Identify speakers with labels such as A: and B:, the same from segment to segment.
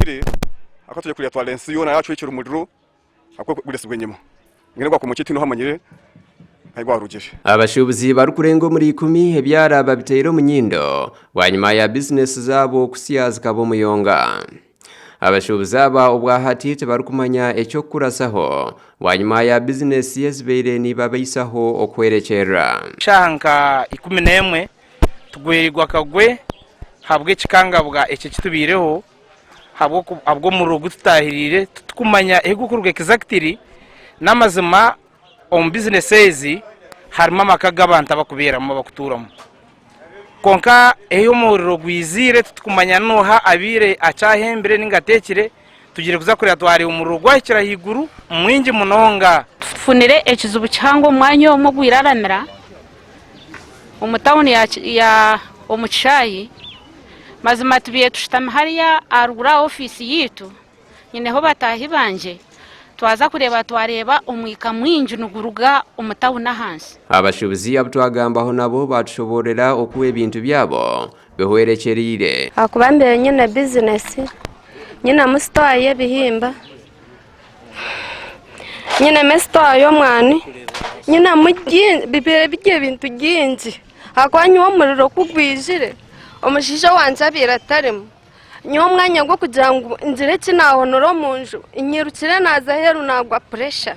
A: tugire akatuje kuri atwalensiyo na yacu y'icyo umuriro akwo guresubwe nyuma ngene kwa kumukiti no hamanyire ayigwarujeje
B: abashubuzi barukurengo muri 10 ebyara babitero munyindo wanyuma ya business zabo kusiyaza kabo muyonga abashubuzi aba ubwahati barukumanya ecyo kurasaho wanyuma ya business yezbeire ni babayisaho okwerekera
C: shanka 11 tugwerirwa kagwe habwe kikangabwa ece kitubireho habwo mu rugo tutahirire tukumanya egukuruge exactly namazima on businesses harimo amakaga abantu abakuberamo bakuturamo konka eyo muriro gwizire tukumanya noha abire acahembere ningatekire tugire kuza kuri atwari umuriro gwakira higuru mwingi munonga
D: funire ekizubu cyango mwanyo mo gwiraramira umutawuni ya omuchayi mazima tubiye tushitama hariya arugura office yitu nyeneho batahi banje twaza kureba twareba umwika mwinji nuguruga umutawuna hansi
B: abashubuzi abutwagambaho nabo batushoborera okuwe ibintu byabo behwerekerire
E: akubambere nyine business nyine mu store y'ebihimba nyine mu store yo mwani nyine mujye bibere bijye bintu ginji akwanyu wo muriro kugwijire umushisha wanje abirataremo nyo mwanya gwo kugira ngo inzire kinahonoro munju inyirukire naza heru nagwa pressure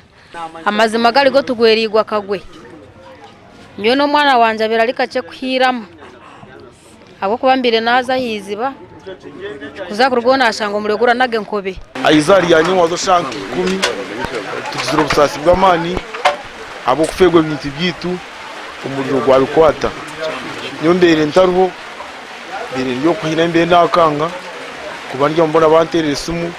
D: amazima gali go tugwerirwa kagwe nyo no mwana wanje abirarika cye kuhiramo abo kubambire naza hiziba kuzakurugona ashango muregura nage nkobe
F: ayizari yanyu wazo shanka 10 tuzira ubusasi bw'amani abo kufegwa ibintu byitu umuriro gwa bikwata nyo mbere ntaruho bire yo kuhina mbere nakanga kubandya mbona banterera isumu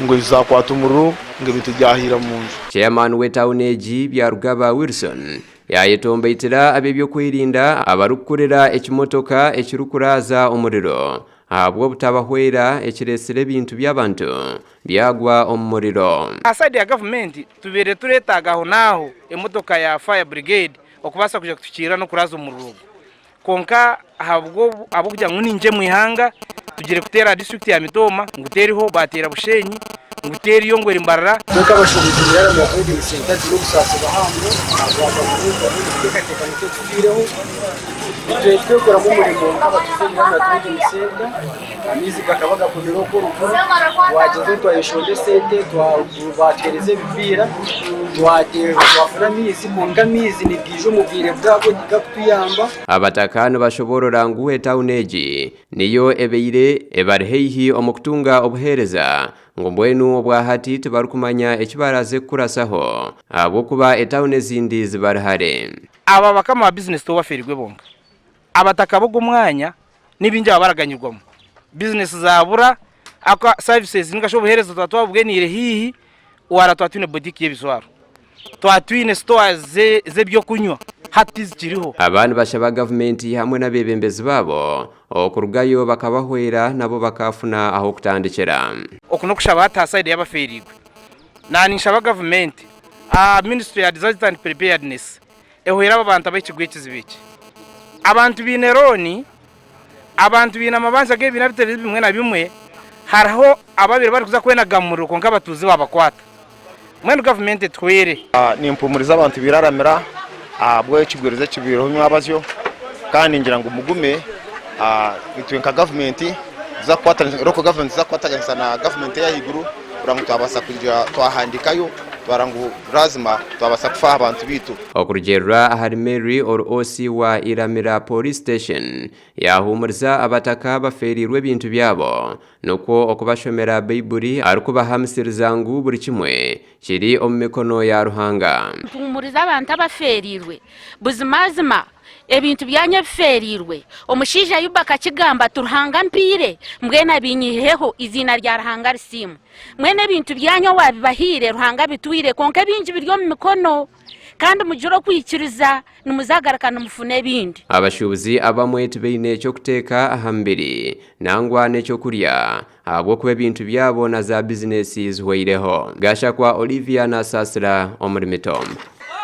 F: ngo bizakwata umuriro ngo bitujyahira mu nzu.
B: Chairman we town egi byarugaba Wilson yayetombeitira abebyo kwirinda abarukurera ekimotoka ekirukuraza umuriro abwo butabahwera ekiresere bintu by'abantu byagwa umuriro.
C: Aside ya government tubere turetagaho naho emotoka ya fire brigade okubasa kuja kutukira no kuraza umuriro konka habwo abo kujya nje mwihanga tugire kutera district ya Mitoma nguteriho batera bushenyi nguteri yo ngwera imbarara
G: nuko abashubuzi yara mu kodi bisenta ziro gusasa bahamwe abakeka tubireho bitwe kora mu murimo abatuzira na kodi bisenta amizi kakabaga kudiro ko rukuru wageze twayishonde sente twabatereze bibira twatere twafura mizi munga mizi nibwije umubwire bwabo digakutuyamba
B: abatakano bashoborora nguwe town egi niyo ebeire ebarhehi omukutunga obuhereza ngo mbwenu obwahati tubarukumanya ekibaraze kurasaho abo kuba etown ezindi zibarhare
C: aba bakama wa business to baferigwe bonga abataka bogo mwanya nibinje abaraganyirwamo business zabura aka services ningashobohereza twatwabwenire hihi wara twatwine boutique y'ebizwaro twatwine stores ze byo kunywa hatiz kiriho
B: abantu bashaba government hamwe nabebembezi babo okurugayo bakabahwera nabo bakafuna aho kutandikira
C: okuno kushaba hata side y'abaferigwe nani nshaba government ministry ya disaster and preparedness ehwera abantu abekigwe kizibiki abantu bineroni abantu bina amabanza ge binabiteri bimwe na bimwe haraho ababiri bari kuza kwena gamuro konka batuzi babakwata mwene government twere
F: ni impumuriza abantu biraramira abwo kibwiriza kibiro mwabazyo kandi ngira ngo mugume bitwenka government za kwata local government za kwata na government ya higuru urangu twabasa kujya twahandikayo twarangu lazima twabasa kufa abantu bitu
B: okurugerura hari Mary or OC wa Iramira Police Station yahumuriza abataka baferirwe bintu byabo nuko okubashomera Bible arukuba hamsirizangu buri kimwe kiri omumikono ya Ruhanga
D: mpumuriza abantu abaferirwe buzimazima ebintu byanye ferirwe omushija yubaka kigamba Turuhanga mpire mbwena binyiheho izina rya Ruhanga risimu mwene bintu byanyo wabibahire Ruhanga bitwire konke binji biryo mu mikono kandi mujuro kwikiriza numuzagaraka mufune bindi
B: abashubuzi abamwete beine cyo kuteka ahambiri nangwa necyo kurya abo kuba bintu byabo na za businesses hweireho gasha kwa Olivia na Sasra omuri Mitombo.